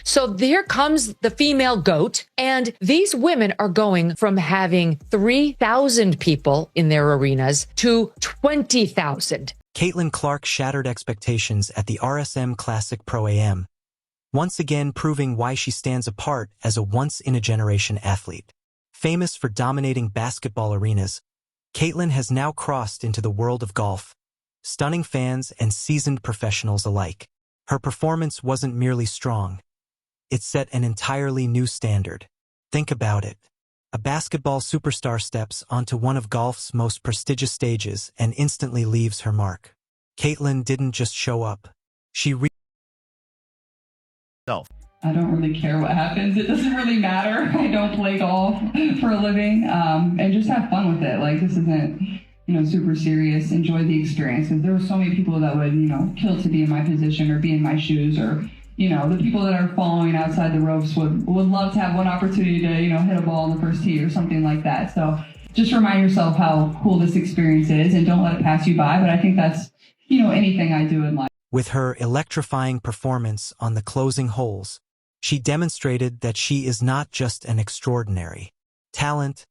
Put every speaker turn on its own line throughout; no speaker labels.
So there comes the female GOAT, and these women are going from having 3,000 people in their arenas to 20,000.
Caitlyn Clark shattered expectations at the RSM Classic Pro Am, once again proving why she stands apart as a once-in-a-generation athlete. Famous for dominating basketball arenas, Caitlyn has now crossed into the world of golf, stunning fans and seasoned professionals alike. Her performance wasn't merely strong. It set an entirely new standard. Think about it. A basketball superstar steps onto one of golf's most prestigious stages and instantly leaves her mark. Caitlyn didn't just show up. She
I don't really care what happens. It doesn't really matter. I don't play golf for a living, and just have fun with it. Like, this isn't, super serious. Enjoy the experience. Because there were so many people that would, kill to be in my position or be in my shoes, or, the people that are following outside the ropes would love to have one opportunity to, hit a ball on the first tee or something like that. So just remind yourself how cool this experience is and don't let it pass you by. But I think that's, anything I do in life.
With her electrifying performance on the closing holes, she demonstrated that she is not just an extraordinary talent,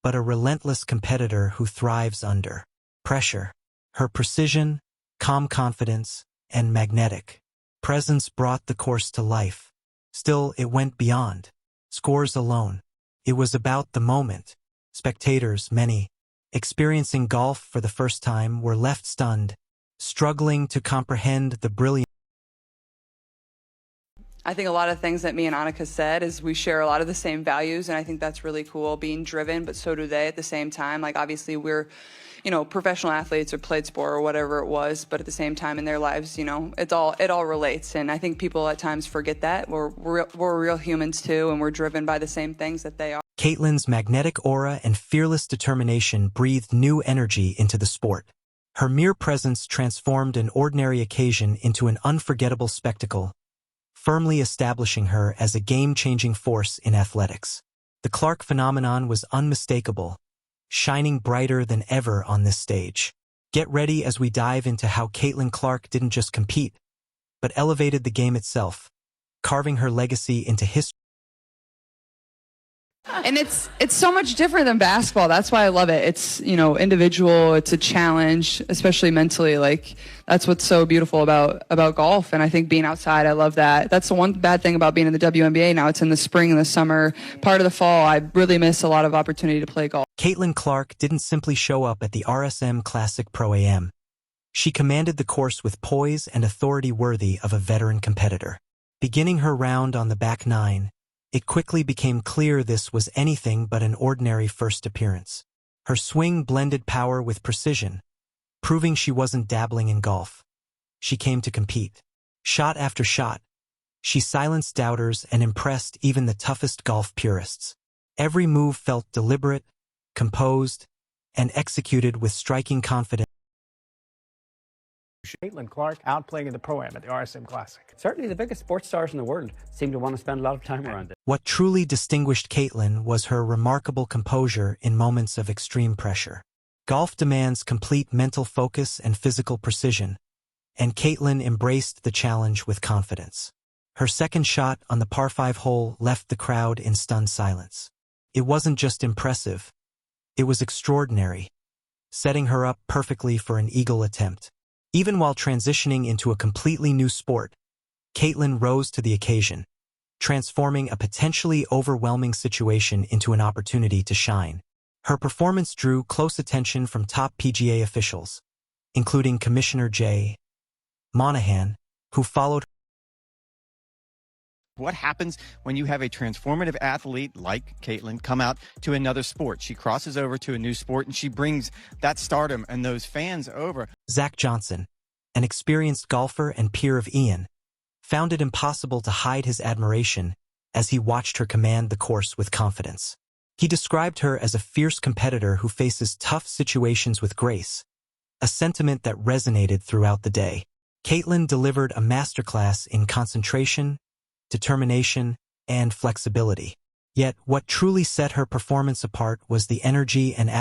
but a relentless competitor who thrives under pressure. Her precision, calm confidence, and magnetic presence brought the course to life. Still, it went beyond scores alone. It was about the moment. Spectators, many, experiencing golf for the first time, were left stunned, struggling to comprehend the brilliance.
I think a lot of things that me and Annika said is we share a lot of the same values, and I think that's really cool, being driven, but so do they at the same time. Like, obviously we're, professional athletes or played sport or whatever it was, but at the same time in their lives, it all relates. And I think people at times forget that. We're real humans too, and we're driven by the same things that they are.
Caitlyn's magnetic aura and fearless determination breathed new energy into the sport. Her mere presence transformed an ordinary occasion into an unforgettable spectacle, firmly establishing her as a game-changing force in athletics. The Clark phenomenon was unmistakable, shining brighter than ever on this stage. Get ready as we dive into how Caitlyn Clark didn't just compete, but elevated the game itself, carving her legacy into history.
And it's so much different than basketball. That's why I love it. It's, individual. It's a challenge, especially mentally. Like, that's what's so beautiful about golf. And I think being outside, I love that. That's the one bad thing about being in the WNBA now. It's in the spring and the summer. Part of the fall, I really miss a lot of opportunity to play golf.
Caitlyn Clark didn't simply show up at the RSM Classic Pro Am. She commanded the course with poise and authority worthy of a veteran competitor. Beginning her round on the back nine, it quickly became clear this was anything but an ordinary first appearance. Her swing blended power with precision, proving she wasn't dabbling in golf. She came to compete. Shot after shot, she silenced doubters and impressed even the toughest golf purists. Every move felt deliberate, composed, and executed with striking confidence.
Caitlyn Clark out playing in the Pro-Am at the RSM Classic.
Certainly the biggest sports stars in the world seem to want to spend a lot of time around it.
What truly distinguished Caitlyn was her remarkable composure in moments of extreme pressure. Golf demands complete mental focus and physical precision, and Caitlyn embraced the challenge with confidence. Her second shot on the par 5 hole left the crowd in stunned silence. It wasn't just impressive, it was extraordinary, setting her up perfectly for an eagle attempt. Even while transitioning into a completely new sport, Caitlyn rose to the occasion, transforming a potentially overwhelming situation into an opportunity to shine. Her performance drew close attention from top PGA officials, including Commissioner Jay Monahan, who followed her.
What happens when you have a transformative athlete like Caitlyn come out to another sport? She crosses over to a new sport and she brings that stardom and those fans over.
Zach Johnson, an experienced golfer and peer of Ian, found it impossible to hide his admiration as he watched her command the course with confidence. He described her as a fierce competitor who faces tough situations with grace, a sentiment that resonated throughout the day. Caitlyn delivered a masterclass in concentration, determination, and flexibility. Yet, what truly set her performance apart was the energy and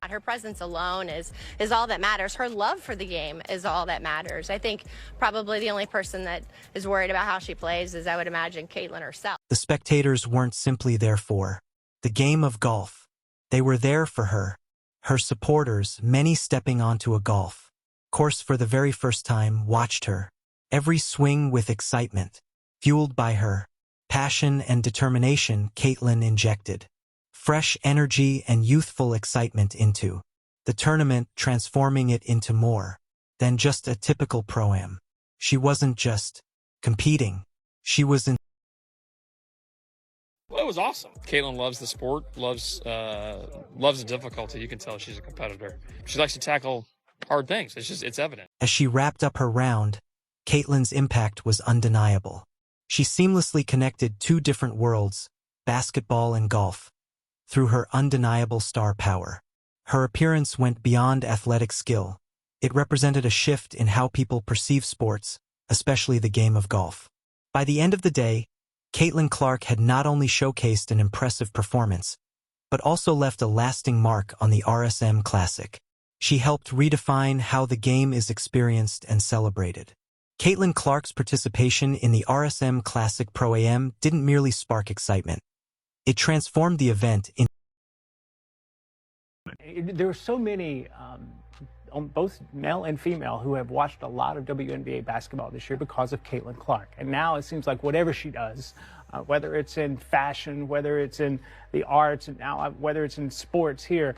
Her presence alone is all that matters. Her love for the game is all that matters. I think probably the only person that is worried about how she plays is, I would imagine, Caitlyn herself.
The spectators weren't simply there for the game of golf. They were there for her supporters, many stepping onto a golf course for the very first time, watched her every swing with excitement. Fueled by her passion and determination, Caitlyn injected fresh energy and youthful excitement into the tournament, transforming it into more than just a typical pro-am. She wasn't just competing, she was in.
Well, it was awesome. Caitlyn loves the sport, loves the difficulty. You can tell she's a competitor. She likes to tackle hard things. It's evident.
As she wrapped up her round, Caitlyn's impact was undeniable. She seamlessly connected two different worlds, basketball and golf, through her undeniable star power. Her appearance went beyond athletic skill. It represented a shift in how people perceive sports, especially the game of golf. By the end of the day, Caitlyn Clark had not only showcased an impressive performance, but also left a lasting mark on the RSM Classic. She helped redefine how the game is experienced and celebrated. Caitlyn Clark's participation in the RSM Classic Pro-Am didn't merely spark excitement. It transformed the event in.
There are so many, both male and female, who have watched a lot of WNBA basketball this year because of Caitlyn Clark. And now it seems like whatever she does, whether it's in fashion, whether it's in the arts, and now whether it's in sports here,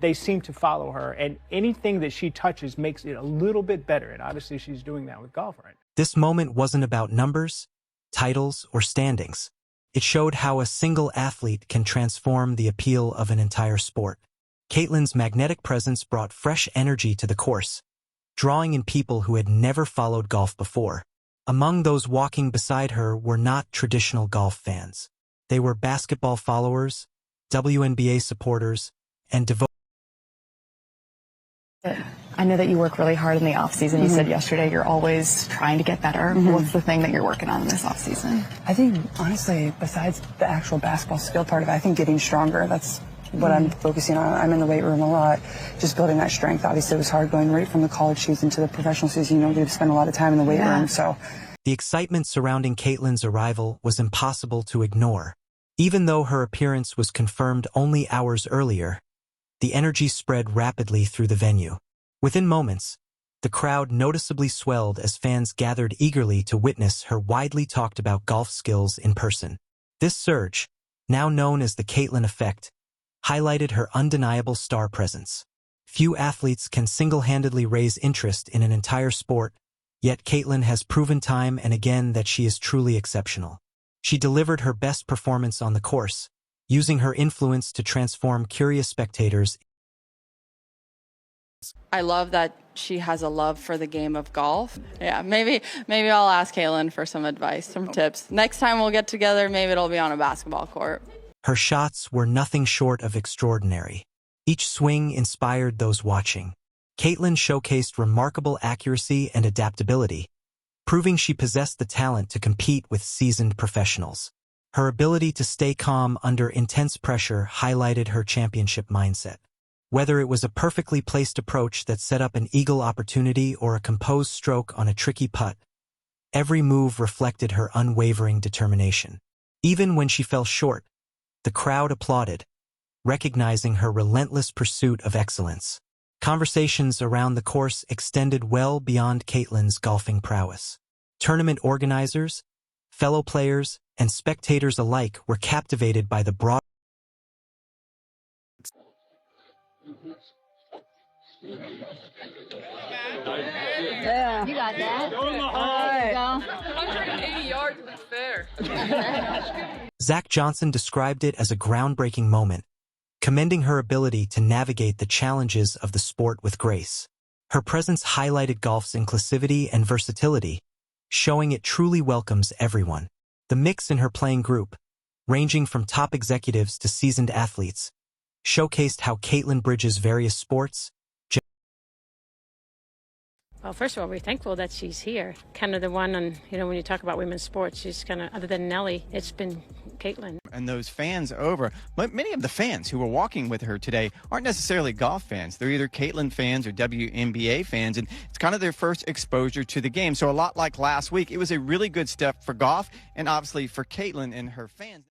they seem to follow her. And anything that she touches makes it a little bit better. And obviously she's doing that with golf right now.
This moment wasn't about numbers, titles, or standings. It showed how a single athlete can transform the appeal of an entire sport. Caitlyn's magnetic presence brought fresh energy to the course, drawing in people who had never followed golf before. Among those walking beside her were not traditional golf fans. They were basketball followers, WNBA supporters, and devoted.
I know that you work really hard in the off-season. You said yesterday you're always trying to get better. What's the thing that you're working on in this off-season?
I think, honestly, besides the actual basketball skill part of it, I think getting stronger, that's what I'm focusing on. I'm in the weight room a lot, just building that strength. Obviously, it was hard going right from the college season to the professional season. You know, they've spent a lot of time in the weight room, so.
The excitement surrounding Caitlyn's arrival was impossible to ignore. Even though her appearance was confirmed only hours earlier, the energy spread rapidly through the venue. Within moments, the crowd noticeably swelled as fans gathered eagerly to witness her widely talked about golf skills in person. This surge, now known as the Caitlyn effect, highlighted her undeniable star presence. Few athletes can single-handedly raise interest in an entire sport, yet Caitlyn has proven time and again that she is truly exceptional. She delivered her best performance on the course, using her influence to transform curious spectators.
I love that she has a love for the game of golf. Yeah, maybe I'll ask Caitlyn for some advice, some tips. Next time we'll get together, maybe it'll be on a basketball court.
Her shots were nothing short of extraordinary. Each swing inspired those watching. Caitlyn showcased remarkable accuracy and adaptability, proving she possessed the talent to compete with seasoned professionals. Her ability to stay calm under intense pressure highlighted her championship mindset. Whether it was a perfectly placed approach that set up an eagle opportunity or a composed stroke on a tricky putt, every move reflected her unwavering determination. Even when she fell short, the crowd applauded, recognizing her relentless pursuit of excellence. Conversations around the course extended well beyond Caitlyn's golfing prowess. Tournament organizers, fellow players, and spectators alike were captivated by the broad.
Yeah. You got that. There you go.
180 yards is fair.
Zach Johnson described it as a groundbreaking moment, commending her ability to navigate the challenges of the sport with grace. Her presence highlighted golf's inclusivity and versatility, showing it truly welcomes everyone. The mix in her playing group, ranging from top executives to seasoned athletes, showcased how Caitlyn bridges various sports.
Well, first of all, we're thankful that she's here. Kind of the one on, when you talk about women's sports, she's kind of, other than Nelly, it's been Caitlyn.
And those fans over. But many of the fans who were walking with her today aren't necessarily golf fans. They're either Caitlyn fans or WNBA fans, and it's kind of their first exposure to the game. So a lot like last week, it was a really good step for golf and obviously for Caitlyn and her fans.